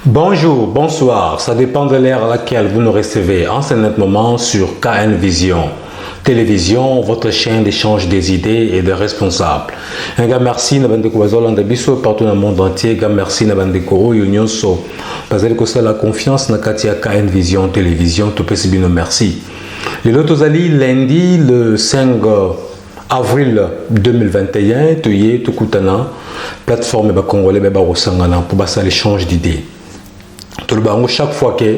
Bonjour, bonsoir, ça dépend de l'ère à laquelle vous nous recevez en ce moment sur KN Vision. Télévision, votre chaîne d'échange des idées et des responsables. Un gars merci na bande ko bazolanda biso partout dans le monde entier. Gars merci na bande ko union so. Bazali ko la confiance na katia KN Vision Télévision to pesi bino merci. Le lotozali lundi le 5 avril 2021 toye to kutana plateforme ba congolais ba rosangana pour basa l'échange d'idées. Tout le bango chaque fois que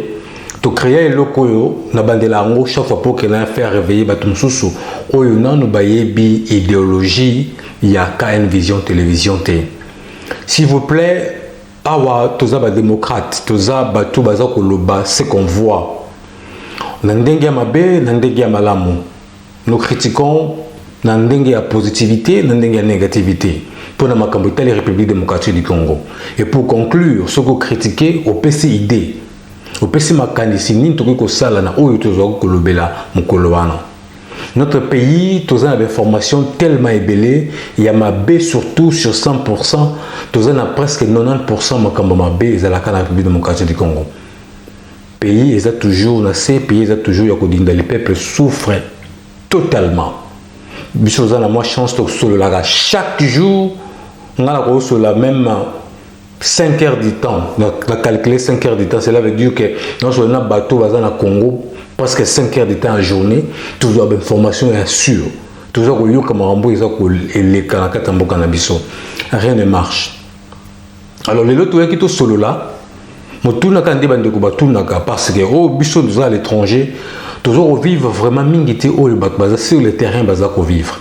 tu crées le koyo na bandela ngo chaque fois pour que na faire réveiller batum susu oyo na no bayebi idéologie ya KN Vision Télévision T. S'il vous plaît, awa toza ba démocrate, toza batu baza koloba ce qu'on voit. Na ndenge ya mabe, na ndenge ya malamu. Nous critiquons na ndenge ya positivité, na ndenge ya négativité. Pour la Macambitale République démocratique du Congo. Et pour conclure, ce que vous critiquez, au PCID, au PC Makanisi, ni tout sala na oyo tozo kolobela mukolowana. Notre pays, tous a des informations tellement ébellées, il y a ma B surtout sur 100%, tous a presque 90% Makamba ma B, ils a la République démocratique du Congo. Pays, ils a toujours, na ces pays, ils a toujours, les peuples souffrent totalement. Bisoza na moi chance de solo la chaque jour. On a la même 5 heures du temps. On a calculé 5 heures du temps. Cela veut dire que dans ce bateau au Congo, presque 5 heures du temps en journée, toujours l'information est sûre. Toujours que comme Rambo, ils ont les Kanakatambo Kanabiso. Rien ne marche. Alors, les autres qui sont solo là, parce que au biso nous à l'étranger, toujours vivre vraiment mingité au sur le terrain pour vivre.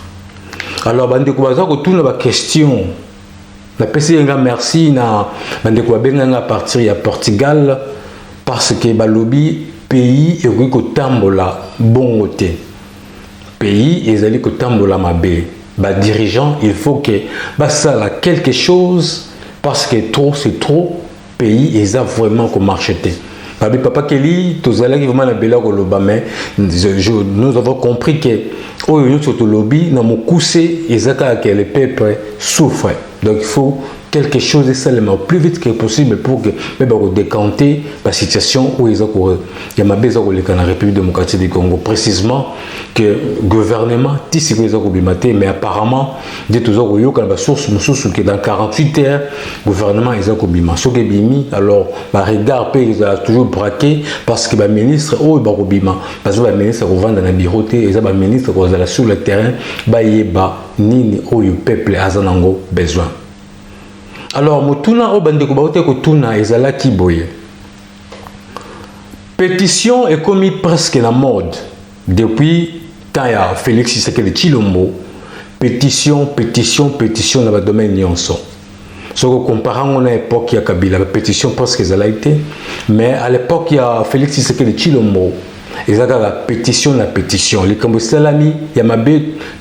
Alors, bande ko baza ko tuna ba question. La PC merci na bande ko benga partir à Portugal parce que ba lobby pays et ko tambola bon côté. Pays ezali ko tambola mabe. Ba dirigeant, il faut que ba ça là quelque chose parce que trop c'est trop pays eza vraiment ko marcheté. Babi papa Kelly, tous allez vraiment la belle au mais nous avons compris que au lobby dans mon coussé exactement que les peuples souffrent. Donc il faut quelque chose de seulement plus vite que possible pour que décanter la situation où ils ont il y a ma besoin dans la République démocratique du Congo précisément que le gouvernement tisse les ont mais apparemment des toujours eu quand la source que dans 48 heures le gouvernement ils ont bima so bimi alors bah regard ils ont toujours braqué parce que le ministre oh bah bima parce que le ministre revend dans la biroté et le ministre sur le terrain bah yeba nini oh le peuple azanango besoin. Alors, motuna o bande ko baote ko tuna ezala kiboye. Pétition est commis presque la mode depuis Taya Félix Tshisekedi Tshilombo. Pétition dans le domaine nyonso. Si on compare à l'époque il y a Kabila, la pétition presque ezala été, mais à l'époque il y a Félix Tshisekedi Tshilombo. Ezaka la pétition. Les Kambosalami il y a ma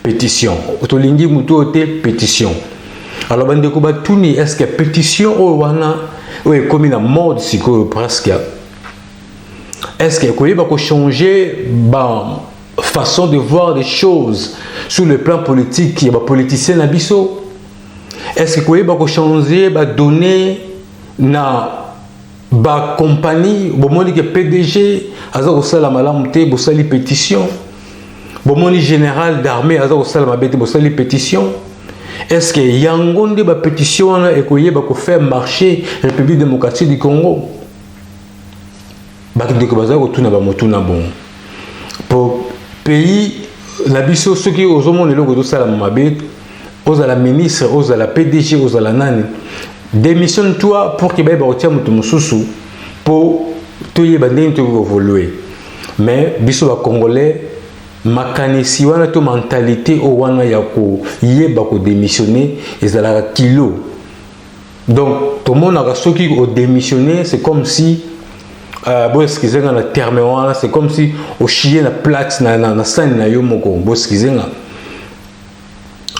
pétition. Otolingi mutu ote pétition. Alors, est-ce que pétition est comme une mode presque? Est-ce qu'il faut changer la façon de voir des choses sur le plan politique qui est politicien à Bisso? Est-ce qu'il faut changer donner na compagnie que PDG la malamute bosali pétition général d'armée bosali pétition? Est-ce que yangonde ba pétition et ko faire marcher République démocratique du Congo? Ba de ko baza ko tuna ba motuna bon. Pour pays la biso ceux qui aux monde le go sala mabe, aux la ministre, aux la PDG, aux la nani. Démissionne toi pour que ba otia mutu mususu pour toye ba ndenge to évoluer. Mais biso ba congolais makanisi wana to mentalité o wana ya ko yeba ko démissionner ezala kilo. Donc tout le monde a soki au démissionner, c'est comme si bon excusez na terme wana, c'est comme si au chier la plate na scène na yo moko bon excusez na.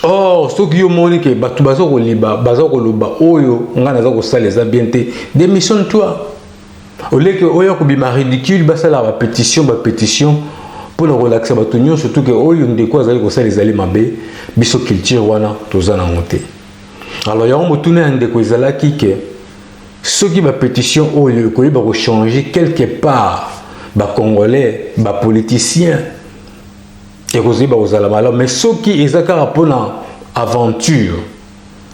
Oh soki yo moni ke batu bazo ko liba bazo ko loba oyo ngana za ko sala za bien te démissionne toi. Au lieu que oyo ko bima ridicule basala ba pétition pour le relaxer batunyo surtout que oyo ndeko azali ko sala ezali mabe biso culture wana tozana monter. Alors ya motuna ndeko ezala kike ceux qui ba pétition oyo ko ba changer quelque part ba congolais ba politiciens et kozi ba ozala malo mais ceux qui ezaka rapona aventure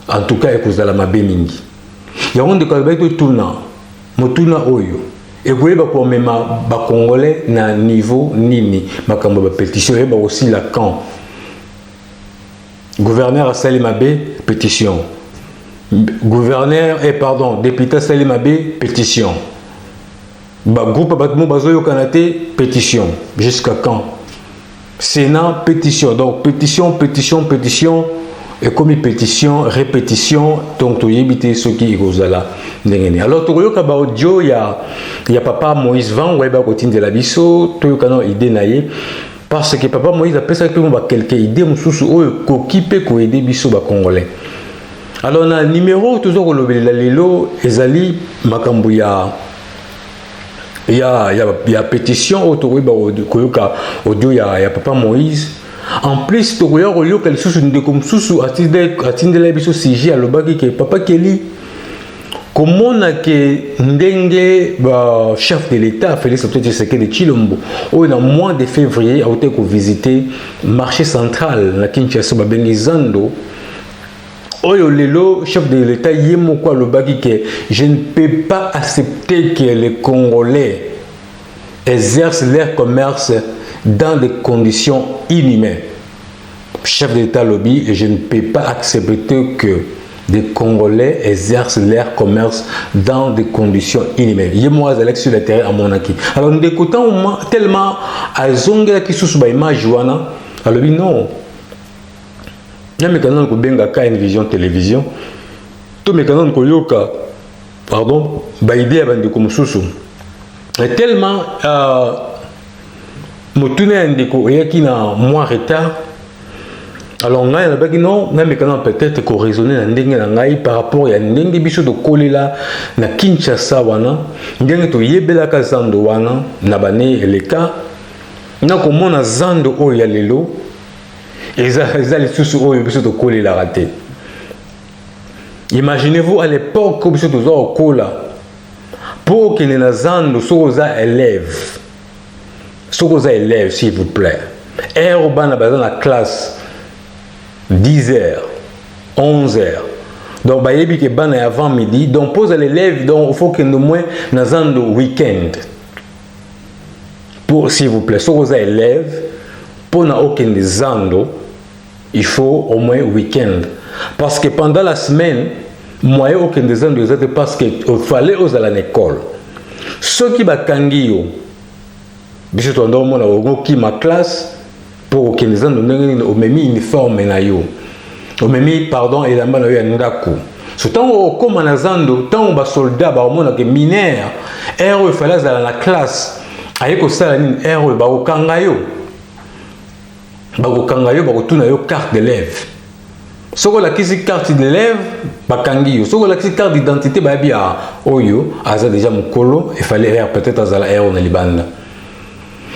en tout cas ekozala mabe mingi ya ndeko ba to tuna motuna oyo et vous voyez pour même ba congolais na niveau nini makambo ba pétition et ba aussi la camp gouverneur a Salimabé pétition gouverneur et pardon député Salimabé pétition ba groupe batmo bazoyo kanate pétition jusqu'à quand Sénat pétition donc pétition et comme pétition répétition donc tu éviter ce qui gozala ndengene alors tu yoka ba audio ya papa Moïse Van ouais ba kotinde la biso tu yoka no idée naie parce que papa Moïse a pensé que ba quelques idées mususu oyo kokipe ko aider biso ba congolais alors na numéro toujours ko lobela lelo ezali makambu ya pétition autour ba ko yoka audio ya papa Moïse. En plus, tu vois, il y a quelque chose comme sous atteindre la biso sujet à l'obaki que papa Kelly. Comment on a que Ndenge chef de l'État Félix Antoine Tshisekedi de Chilombo au mois de février a été visiter marché central na Kinshasa babengi Zando. Oyo lelo chef de l'État yemo quoi l'obaki que je ne peux pas accepter que les Congolais exercent leur commerce dans des conditions inhumaines. Chef d'État lobby, et je ne peux pas accepter que des Congolais exercent leur commerce dans des conditions inhumaines. Il y a moi sur le terrain à mon acquis. Alors nous écoutons tellement à Zonga qui sous image Joana. Alors non. Il y a mes canaux qui benga une vision télévision. Tous mes canaux qui yoka pardon, ba idée à comme sous. Tellement motuna ndeko yaki na moins retard alors ngai na baki non na mekana peut-être ko raisonner na ndenge na ngai par rapport ya ndenge biso de kolela na Kinshasa wana ndenge to yebela ka Zando wana na bane eleka na komona Zando oyo ya lelo ezali susu oyo biso de kolela raté. Imaginez-vous à l'époque biso to zo kola pour que les Zando soza élève ce que vous avez élèves, s'il vous plaît. Air dans la classe 10h, 11h. Donc, il y a avant midi. Donc, pose l'élève, donc il faut que nous moins dans un week-end. Pour, s'il vous plaît, ce que vous avez élèves, pour n'a aucun zando, il faut au moins week-end. Parce que pendant la semaine, moi, il n'y a aucun zando parce qu'il fallait aux à l'école. Ceux qui bakangio, biso to ndo mona ogoki ma classe pour que les gens ne au même uniforme na yo au même pardon et la mano ya ndaku surtout au comme na Zando tant ba soldat ba mona que mineur héros fallait dans la classe ayeko sala ni héros ba okanga yo ba kotuna yo carte d'élève soko la kisi carte d'élève ba kangi yo soko la kisi carte d'identité ba bia oyo aza déjà mukolo il fallait peut-être azala héros na libanda.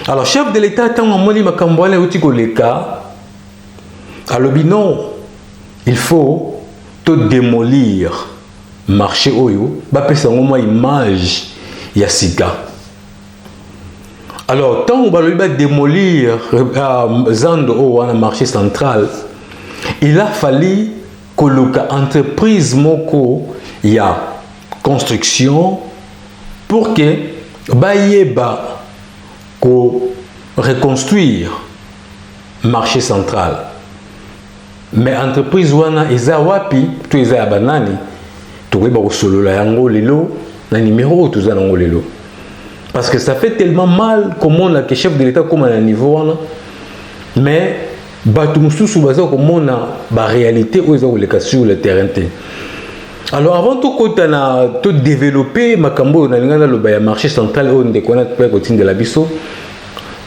Alors, chef de l'État, tant on m'a makambouane outi koleka, alors non, il faut tout démolir marché oyo, ba pesa ngoma image ya sika. Alors, tant on va démolir Zando o wana marché central, il a fallu koloka entreprise moko ya construction pour que bayeba reconstruire marché central. Mais entreprise wana eza wapi to eza ya banani to weba solola yango lelo na numéro to za nango lelo parce que ça fait tellement mal comment la chef de l'État comme à niveau wana mais batu mususu baza komona ba réalité o eza oleka sur le terrain. Alors avant tout développer makambo na lingana lo ba marché central on de connaître pas côté de la biso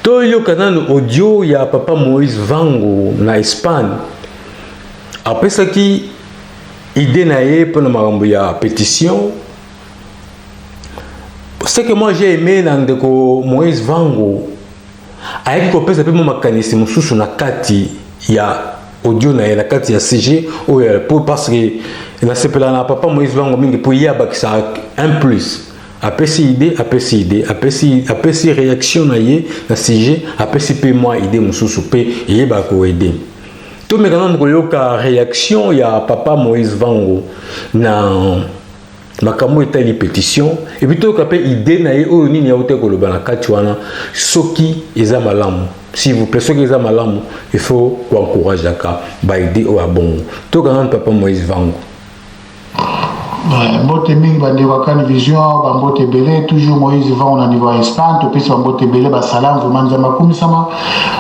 to yo kanano audio ya papa Moïse Vango na Espagne après ça qui idée naie pour na makambo ya pétition ce que moi j'ai aimé dans de Moïse Vango avec kopé ça peut mon mécanisme sous na kati ya audio na kati ya CG ou pour parce que na sepela na papa Moïse Vango mingi pour y abakisa un plus apesi idée apesi réaction na ye na CG apesi pe moi idée mususu pe yeba ko aider to me kana ngoyoka réaction ya papa Moïse Vango na makambo etali pétition et puis to kapé idée na ye o nini ya ote ko loba na kati wana soki eza malamu. S'il vous plaît, ceux qui ont malamu, il faut encourager ka ba idée au bon. To kana papa Moïse Vango. Mbote mingi bande wakani vision ba mbote belé toujours Moïse Vango na niveau Espagne to pesa mbote belé ba salam vraiment nzama kumisama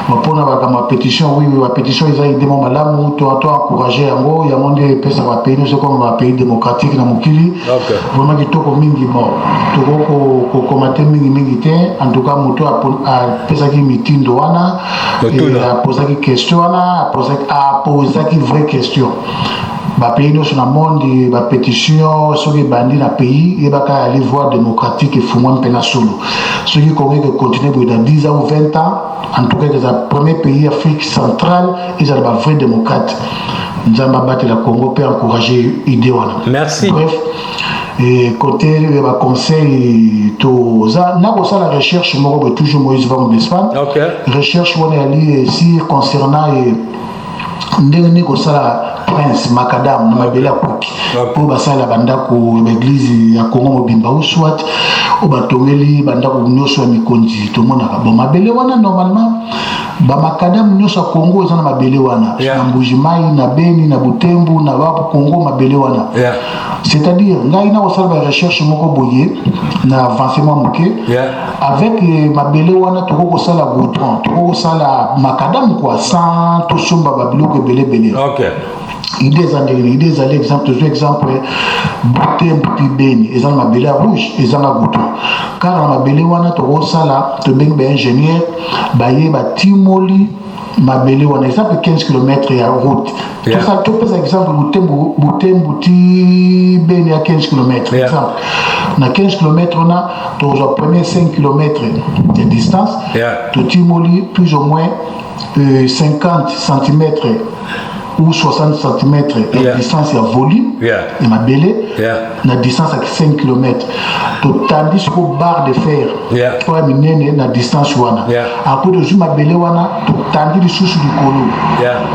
mapona ba kama pétition oui ba pétition ils ont idée mon malamu to encourager yango ya monde pesa ba pays nous comme ba pays démocratique na mukili vraiment kitoko mingi mo to ko commenter mingi te en tout cas moto a pesa ki mitindo wana a poser ki question wana a poser ki vraie question. Ba pays nous sur le monde ba pétition sur les bandits dans pays et ba ka aller voir démocratique et fumon pena solo ceux qui connaissent que continuer dans 10 ans ou 20 ans en tout cas que le premier pays Afrique centrale ils ont ba vrai démocrate nzamba battre la Congo peut encourager idée wana merci bref et côté ba conseil to za na ko ça la recherche moko toujours Moïse Vango d'Espagne recherche on est allé ici concernant ndenge ko ça Prince Macadam na mabela kuki pour basala bandako l'église ya Congo mobimba ou soit au batongeli bandako nyoso mikonzi to mona bon mabele wana normalement ba Macadam nyoso Congo ezana mabele wana na Mbujimai na Beni na Butembo na Wapo Congo mabele wana c'est-à-dire ngai na osala recherche moko boye na avancement moké avec mabele wana to ko sala goudron to ko sala Macadam quoi sans to somba babilo belé idées à l'exemple Butembo Pibeni ils ont ma belle rouge ils ont la gouton car ma belle wana to sala to beng be ingénieur baye ba timoli ma belle wana exemple 15 km ya route tout ça tout par exemple Butembo Pibeni à 15 km exemple na 15 km on a to premier 5 km de distance to timoli plus ou moins 50 cm ou 60 cm de distance à volume et ma belé la distance à 5 km tandis qu'au barre de fer toi minene la distance wana après de ma belé wana tandis du sous du colo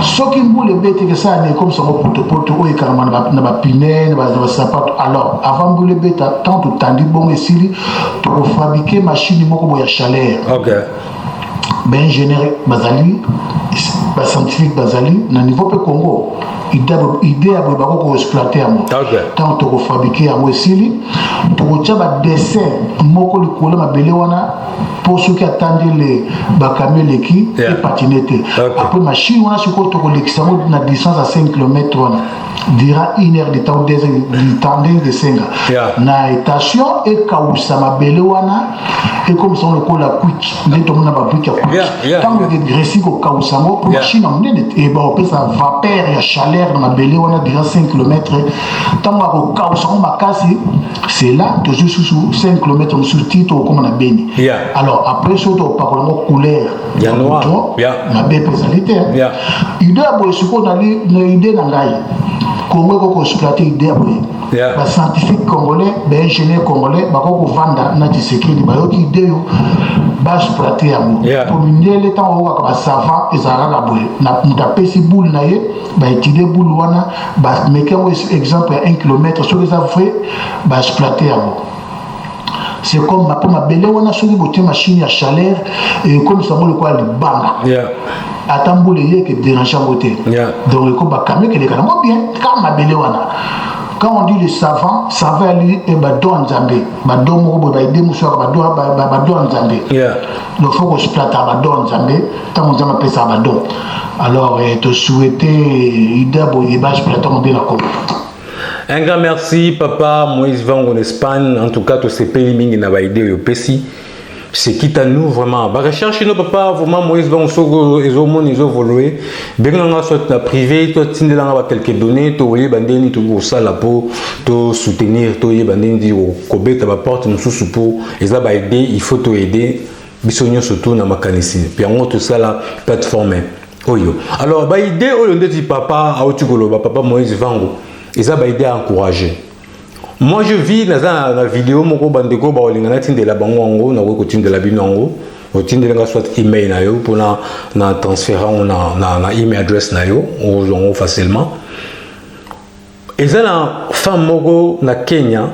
ce qui moule bête que ça n'est comme ça poto ou carrément na ba pinene ba sapato alors avant boule bête tant tandis bon et sili pour fabriquer machine moko boya chaleur ben ingénieur bazali ba scientifique bazali na niveau pe Congo idée abo ba ko exploiter amo tant to fabriquer amo esili to cha ba dessin moko likolo mabele wana pour ceux qui attendent les ba camion leki et patinette après machine wana siko to ko l'examo na distance à 5 km wana dira 1 heure de temps des de senga na station et kausa mabele wana et comme ça on le colle à quick ndето mona ba quick tant que greci ko kausa mo pour machine on et ba on peut ça vapeur et chaleur dans mabele wana dira 5 km tant ko kausa mo makasi c'est là toujours sous 5 km sous titre comme on a béni alors après surtout par contre couleur ya noir na be personnalité idée abo siko na idée na ngai Congo ko exploiter idée abo ba scientifique congolais ba ingénieur congolais ba ko vanda na Tshisekedi ba yoki idée yo ba exploiter abo pour minele temps o ka ba savant ezara la boye na mutapesi boule na ye ba étudier boule wana ba meke exemple 1 km sur les afrique ba exploiter abo. C'est comme ma belle on a choisi de machine à chaleur et comme ça on le quoi le banga attends les que dérange en côté donc comme ba camion que les canons bien quand ma belle quand on dit le savant ça va aller et ba don nzambe ba don mo ba aider muso ba don nzambe le faut que je plate ba don nzambe tant on nzambe pesa ba don alors te souhaiter idée bo et ba je plate on bien la com. Un grand merci, papa Moïse Vango en Espagne. En tout cas, tous ces pays mingi na baïdé au Pessi. C'est quitte à nous vraiment. Bah recherche nos papa vraiment Moïse Vango sur les hommes ils ont évolué. Bien qu'on soit na privé, toi tinde là quelques données, toi voyez bandeni tout ça là pour te soutenir, toi voyez bandeni dire au Kobe ta porte nous sous pour et ça baïdé, il faut te aider. bisogno surtout na makanisi puis en tout ça la plateforme oyo alors ba idée oyo ndeti papa autikolo ba papa Moïse Vango eza ba idée à encourager. Moi je vis dans la vidéo moko bandeko ba olingana tindela bango ngo na ko tindela binongo otindela soit email na yo pour na transférant na email address na yo on facilement. Eza na femme moko na Kenya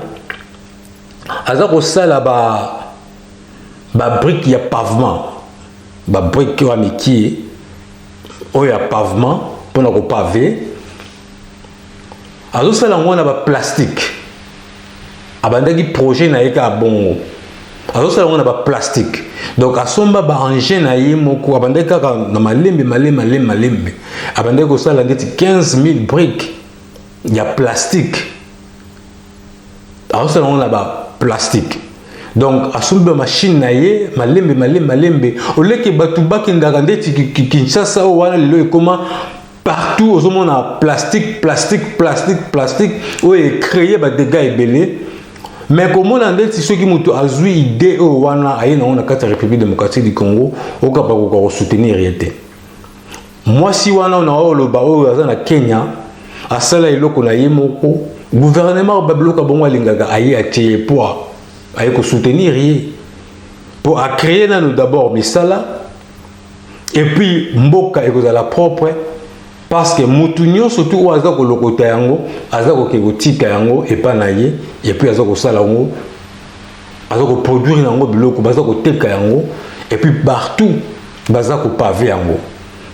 aza ko sala ba brique ya pavement ba brique wa miki o ya pavement pour na ko pavé azo sala ngona ba plastique abandaki projet na yeka bongo azo sala ngona ba plastique donc asomba ba engin na ye moko abandaki kaka na malembe abandaki ko sala ndeti 15,000 briques ya plastique azo sala ngona ba plastique donc asomba machine na ye malembe oleke batu bakindaka ndeti Kinshasa o wana lelo ekoma partout au monde plastique où est créé des dégâts ébélés mais comment on a dit ceux qui m'ont azui idée au wana aïe na on a quatre République démocratique du Congo au cap pour soutenir réalité moi si wana on a le bao na Kenya à sala iloko na yemoko gouvernement babloka bongo lingaga aïe a tié poids aïe ko soutenir pour créer nous d'abord misala et puis mboka et la propre parce que mutunyo surtout ou azako lokota yango azako kegotika yango et pas naie et puis azako sala yango azako produire yango biloko bazako teka yango et puis partout bazako pavé yango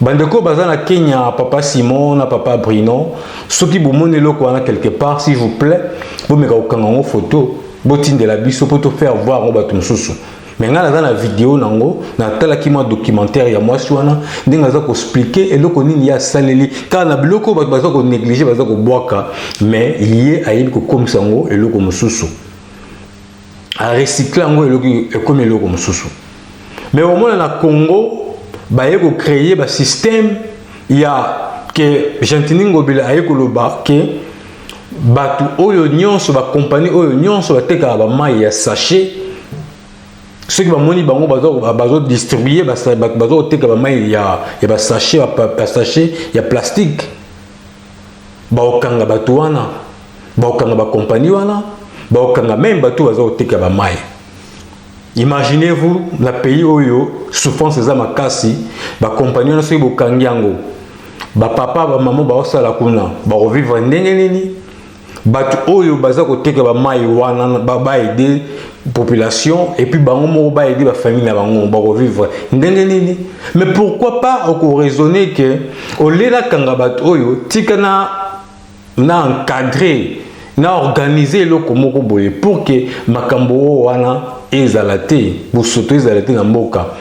bandeko bazana Kenya papa Simon na papa Brino ceux qui bomone loko wana quelque part s'il vous plaît vous me kokanga ngo photo botine de la biso pour te faire voir ngo batum susu. Maintenant dans la vidéo nango na tala ki mo documentaire ya moi swana ndinga za ko expliquer et loko nini ya saleli car na biloko baza ko négliger baza ko boaka mais lié à il ko comme sango et loko mususu a recycler ngo et loko e comme loko mususu mais au moins na Congo ba yeko créer ba système ya que Gentiningo bila ayeko loba que batu oyo nyonso ba compagnie oyo nyonso ba teka ba mai ya sachet ceux qui vont bazo distribuer bazo teka ba mai ya ba sachet ya plastique ba okanga batu wana ba okanga ba compagnie wana ba okanga même batu bazo teka ba mai. Imaginez-vous la pays oyo souffrance za makasi ba compagnie wana so bokangi yango ba papa ba maman ba osala kuna ba revivre ndenge nini batu oyo baza ko teka ba mai wana ba aider population et puis bango mo ba aider ba famille na bango ba revivre ndenge nini. Mais pourquoi pas on raisonner que au lela kanga batu oyo tika na encadrer na organiser loko moko boye pour que makambo wana ezalate bosoto ezalate na mboka.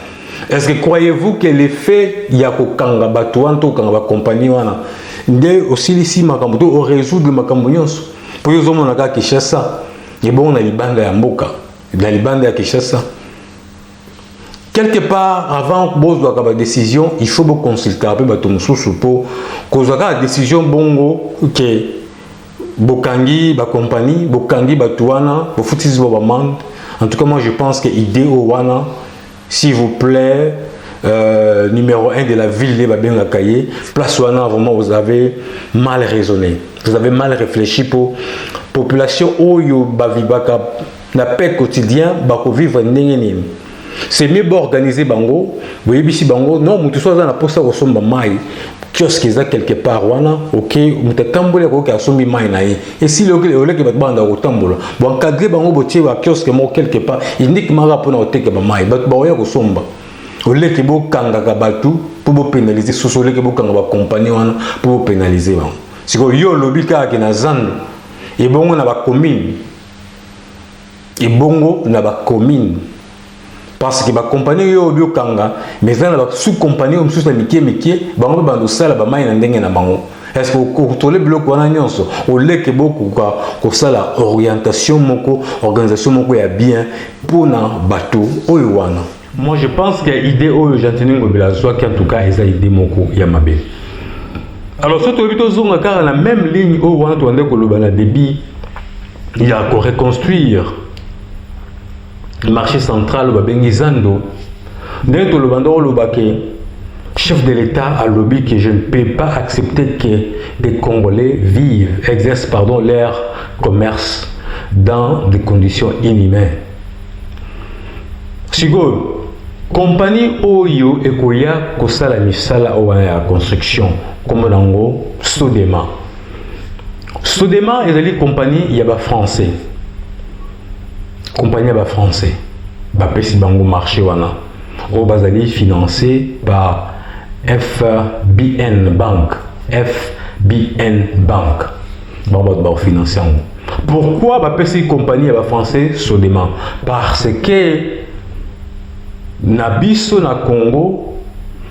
Est-ce que croyez-vous que l'effet ya ko kanga batu wana to kanga ba compagnie wana nde aussi ici makambo to résoudre makambo nyonso pour yo zomo na ka Kinshasa et bon na libanda ya mboka la libanda ya Kinshasa quelque part avant bozwa ka décision il faut bo consulter un peu bato mususu pour kozwa ka décision bongo que bokangi ba compagnie bokangi batu wana bo futisi bo bamande. En tout cas moi je pense que idée au wana s'il vous plaît numéro 1 de la ville de Babenga Kaye, place wana vraiment vous avez mal raisonné, vous avez mal réfléchi pour population oyo bavibaka na paix quotidien bako vivre ndenge nini. C'est mieux organiser bango, boye bisi bango non mutu so za na posa ko somba mai kiosque za quelque part wana OK mutu tambola ko ka sombi mai na ye et si le ke bat banda ko tambola bo encadrer bango botie ba kiosque mo quelque part uniquement rapona o teke ba mai bat ba ya ko somba oleke bo kanga ka batu pour pénaliser soso oleke bo kanga ba compagnie wana pour pénaliser bango siko yo lobika ke na zando et bongo na ba commune et bongo na ba commune parce que ba compagnie yo bio kanga mais na ba sous compagnie o msusa mikie bango bando sala ba mai na ndenge na bango. Est-ce que ko tole bloc wana nyonso oleke beaucoup ko sala orientation moko organisation moko ya bien pour na bateau oyo wana. Moi je pense que l'idée oyo Gentiningo bila soit en tout cas eza idée moko ya mabe. Alors surtout bito zonga car la même ligne oyo wana to ande ko loba na débit il y a à reconstruire le marché central babengi Zando Dans le bandor le chef de l'État a lobby que je ne peux pas accepter que des Congolais vivent, exercent leur commerce dans des conditions inhumaines. Sigo, compagnie Oyo Ekoya Kosala Misala Oya construction, comme Nango, Sodema. Sodema est une compagnie yaba français. Compagnie yaba français. Bapesi bango marché wana. Au Bazali financé par FBN Bank. FBN Bank. Bon, financé. Pourquoi bapesi compagnie yaba français Sodema? Parce que na biso na Congo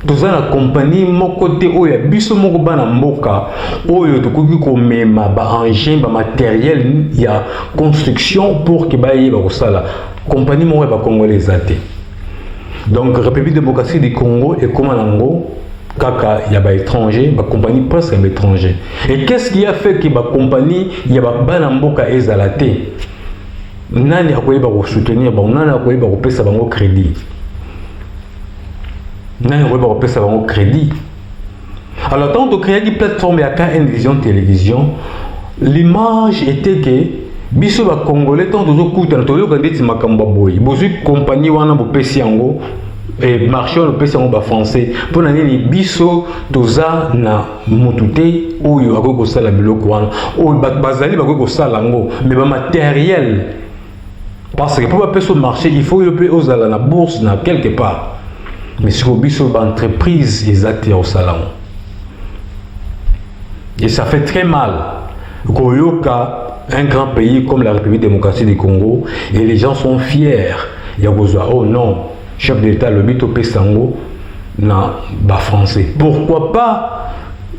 toza na compagnie moko te oyo biso moko bana mboka oyo tokoki komema ba engin ba matériel ya construction pour que ba yeba kosala compagnie moko ba congolais ate. Donc République démocratique du Congo et comme nango kaka ya ba étranger ba compagnie presque ba étranger. Et qu'est-ce qui a fait que ba compagnie ya ba bana mboka ezala te? Nani akoyeba ko soutenir ba nani akoyeba ko pesa bango crédit? Nani akoyeba ko pesa bango crédit? Alors tant que créer une plateforme ya KN Vision Télévision, l'image était que biso ba congolais tant tozo kuta to yo kandeti makambo boy bozu compagnie wana bo pesi yango et marché on pesi yango ba français pour nani biso toza na mutute oyo akoko sala biloko wana o bazali bakoko sala ngo mais ba matériel parce que pour ba pesi au marché il faut yo pe ozala na bourse na quelque part mais si vous biso ba entreprise exacte au salon et ça fait très mal koyoka un grand pays comme la République démocratique du Congo et les gens sont fiers. Il y a besoin, oh non, chef d'État, le bito pesango, non, bah français. Pourquoi pas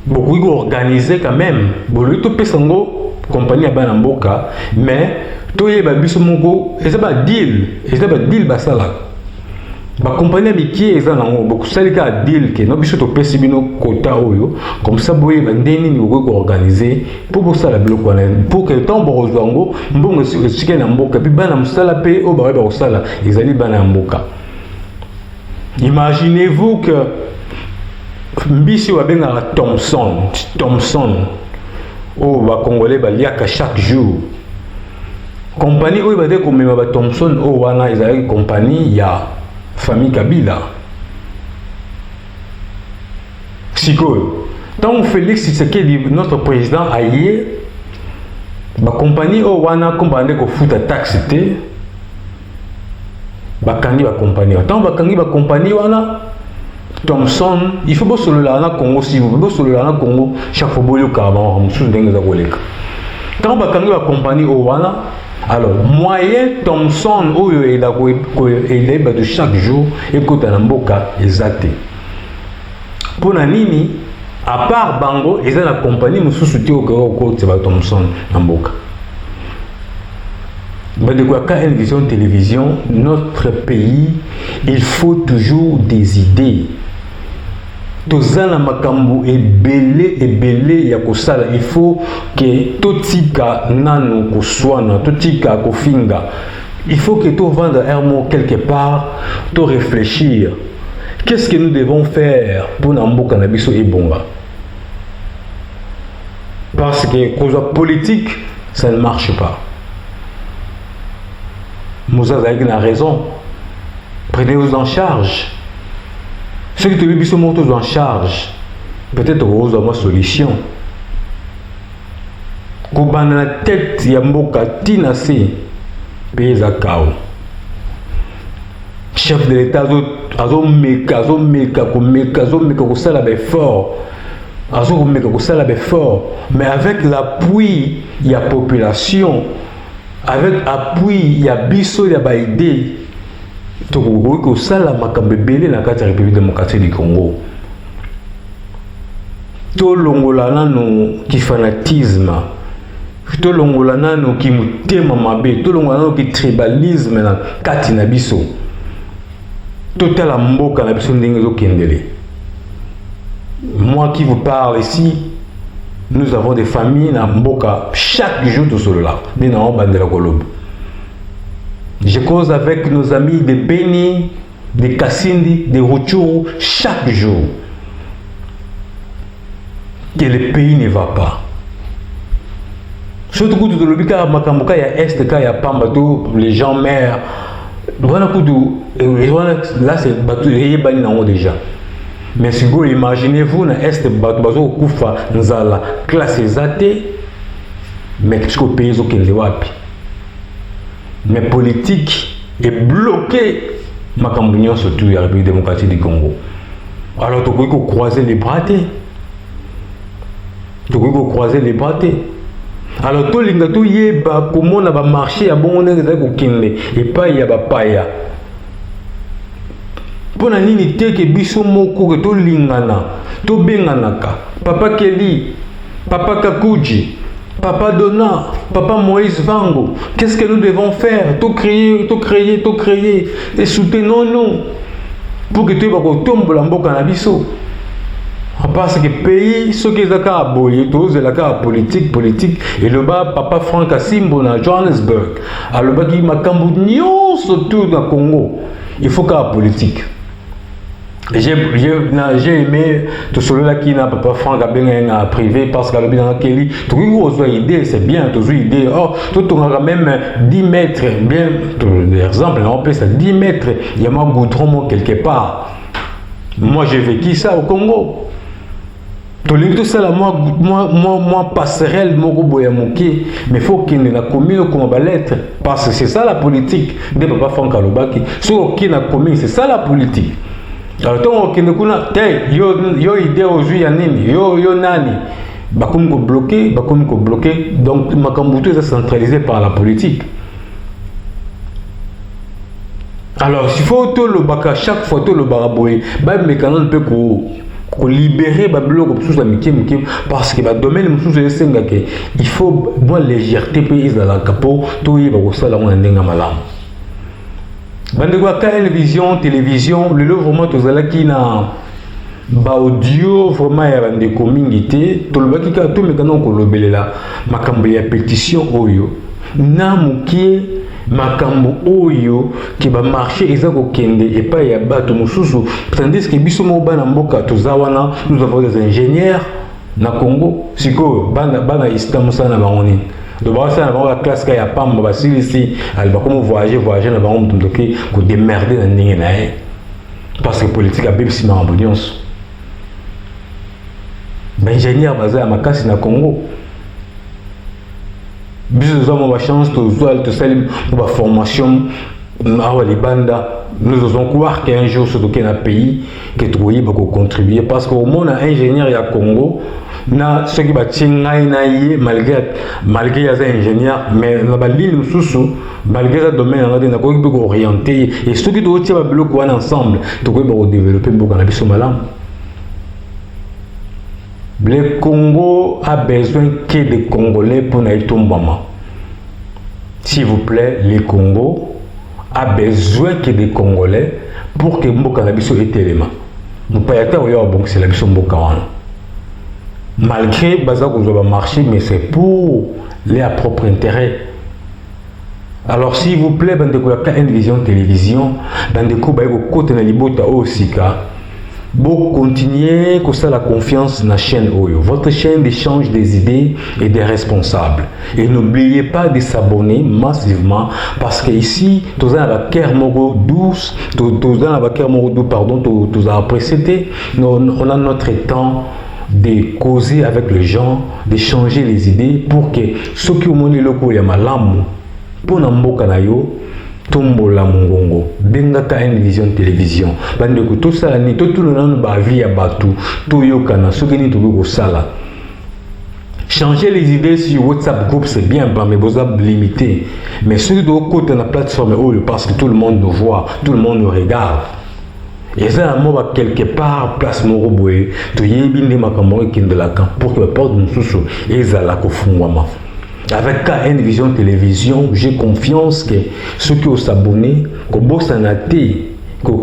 beaucoup organiser quand même. Le bito pesango, compagnie à Banamboka, mais tout est babiso mongo, et c'est pas deal, bah ça là. La compagnie amitié est beaucoup de deal que nous avons pesi bino quota oyo comme ça boye bandeni ni organiser pour ça la bloc pour que temps borozango mbongo sike na mboka puis bana musala pe o ba ba sala ezali bana mboka. Imaginez-vous que mbisi wa benga Thomson o ba congolais ba liaka chaque jour compagnie oyo ba de comme ba Thomson o wana ezali compagnie ya famille Kabila. Siko, tant Félix Tshisekedi, notre président, aïe, la compagnie Owana, compagnie ko fout à taxe, bakangi ba compagnie. Tant bakangi ba compagnie wana, Thomson, il faut bosser le lana Congo si vous bosser le lana Congo, chaque fois boyo kaba, monsieur dengue za koleka. Tant bakangi ba compagnie Owana. Alors, moyen Thomson, oyo et de chaque jour, écoute à l'amboka, exacté. Pour Nanini, à part Bango, ils ont la compagnie, nous soutient au côté de Thomson, l'amboka. Mais de quoi, quand une vision télévision, notre pays, il faut toujours des idées. Tozana makambu ebele ya kosala il faut que totika nanu koswana totika kofinga il faut que to vendre un mot quelque part to réfléchir qu'est-ce que nous devons faire pour namboka na biso ebonga parce que cause politique ça ne marche pas. Moussa Zaïg a raison, prenez-vous en charge. Ceux qui te disent qu'ils sont en charge, peut-être vous avez une solution. Quand on a la tête, il y a un tinasé, pays à Kao. Chef de l'État, mais avec l'appui, il y a population, avec l'appui, il y a biso, il y a baïdé. Togo sala makambebele na kati ya République démocratique du Congo. To longola nanu ki fanatisme. To longola nanu ki mutema mabe, to longola nanu ki tribalisme na kati na biso. To tala mboka na biso ndenge zo kendele. Moi qui vous parle ici, nous avons des familles na mboka chaque jour to solo là. Ni na bandela kolobo. Je cause avec nos amis de Beni, de Kassindi, de Rutshuru chaque jour. Que le pays ne va pas. Surtout quand tu le cas Makambuka, il y a Est, il y a Pambato, les gens meurent. Là, c'est Batou, il y a déjà. Mais si vous imaginez-vous, dans Est, Batou, Koufa, Nzala, classe zate, mais qu'est-ce que le pays est wapi? Mais politique est bloqué. Makambunion surtout la République démocratique du Congo. Alors tu peux croiser les bras. Tu peux croiser les bras. Alors tout linga tout yeba comment on va marcher à bon on est avec aucun et pas y a pas paya. Pour la ligne que biso moko que tout lingana, tout benganaka. Papa Kelly, Papa Kakuji, Papa Dona, Papa Moïse Vango, qu'est-ce que nous devons faire? Tout créer, tout créer, tout créer. Et soutenons-nous pour que tu tombes la mboka na biso. Parce que le pays, ce qui est aboyé, tous la politique, et le bas, Papa Franck Asimbo na Johannesburg, à le bas qui m'a cambouignon surtout dans le Congo, il faut qu'il y ait politique. J'ai aimé tout celui-là qui n'a pas Franck a privé parce qu'à l'objet dans Kelly, tout le monde idée, c'est bien, tout le idée. Oh, tout on a même 10 mètres, bien, l'exemple, on peut ça 10 mètres, il y a un goudron quelque part. Moi, j'ai vécu ça au Congo. Tout ça, moi, passerelle, mais il faut qu'il y ait une commune comme va l'être. Parce que c'est ça la politique de Papa Franck Alobaki. Ce qui est la commune, c'est ça la politique. Alors, tant qu'il y a une idée aujourd'hui, yo nani, bakoum bloqué, donc Makamboutou est centralisé par la politique. Alors, s'il faut tout le baka, chaque fois tout le baraboy, mais quand on peut libérer Babylone parce que le domaine il faut une légèreté pays dans la capot tout y va ça là on est malam bande quoi télévision le vraiment tout ça qui na ba audio vraiment ya bande communauté tout le baki ka tout mais quand on kolobelela makambo ya pétition oyo na mukie makambo oyo qui va marcher ezako kende et pas ya bato mususu tandis que biso mo bana mboka tozawana nous avons des ingénieurs na Congo siko bana istamusa na bangoni de basa na ba classe ka ya pamba basili ici elle va comme voyager na bango mtondoki ko démerder na ndenge na ye parce que politique a bibsi ma ambulance ingénieur basé à makasi na Congo. Nous avons la chance de faire une formation à Libanda. Nous osons croire qu'un jour, ce qui est un pays qui va contribuer. Parce qu'au monde, un ingénieur à Congo, ce qui va malgré les ingénieurs, mais malgré ce domaine, on a orienté. Et ce qui doit être ensemble, on va développer beaucoup de malam. Le Congo a besoin que des Congolais pour Naïtombama. S'il vous plaît, le Congo a besoin que des Congolais pour que Mboka Nabiso ait élément. Nous ne pouvons pas bon c'est la Biso Mboka. Malgré Baza va marcher, mais c'est pour leur propre intérêt. Alors s'il vous plaît, dans une vision télévision, dans des coups, côté na libota osika. Vous continuez comme ça la confiance dans la chaîne Oyo, votre chaîne d'échange des idées et des responsables. Et n'oubliez pas de s'abonner massivement parce que ici, tous à la Kermogo 12, tous à la Kermogo 12, pardon, tous à apprécier. On a notre temps de causer avec les gens, d'échanger les idées pour que ceux qui ont monnaie locaux y a malamu pour n'amboka na yo. Tombola mongongo bengaka une vision télévision bande ko tout ça ni tout le monde ba vie ya batu to yokana soki ni to ko sala changer les idées sur WhatsApp groupe c'est bien mais vous avez limité mais ceux de côté la plateforme parce que tout le monde nous voit tout le monde nous regarde et ça moi quelque part place mon roboé to yebinde makambo kindelaka pour que porte mususu ezala ko fungwama. Avec une vision télévision, j'ai confiance que ceux qui ont s'abonné, que vous avez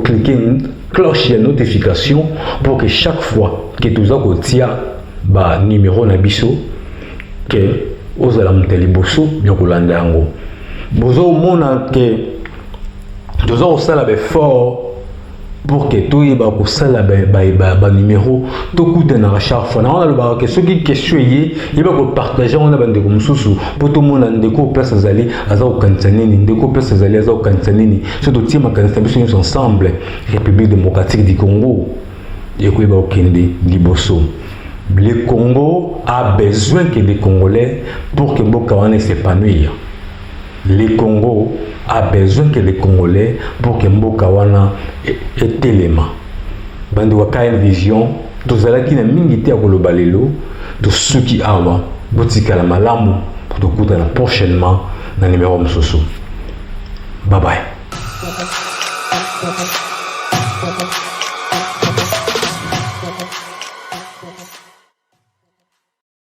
cliqué une cloche de notification pour que chaque fois que vous avez un numéro nabiso, que vous allez monter les bosso, bien que vous l'avez vous avez que vous avez fort pour que tout y ait ça numéro tout coûte na chaque fois on a le bar que ceux qui questionner il va partager on a bande comme sous pour tout le monde ndeko place azali azao kantanini ndeko place azali azao kantanini surtout tima kantanini ensemble République démocratique du Congo et quoi ba okende liboso. Le Congo a besoin que les Congolais pour que Mbokawana s'épanouisse. Le Congo a besoin que les Congolais pour que Mbokawana ait élément. Bandi waka une vision, tous ceux qui n'ont mingi te akoloba lelo, tous ceux qui awa, botika la malamu pour te coûter prochainement dans le numéro msoso. Bye bye.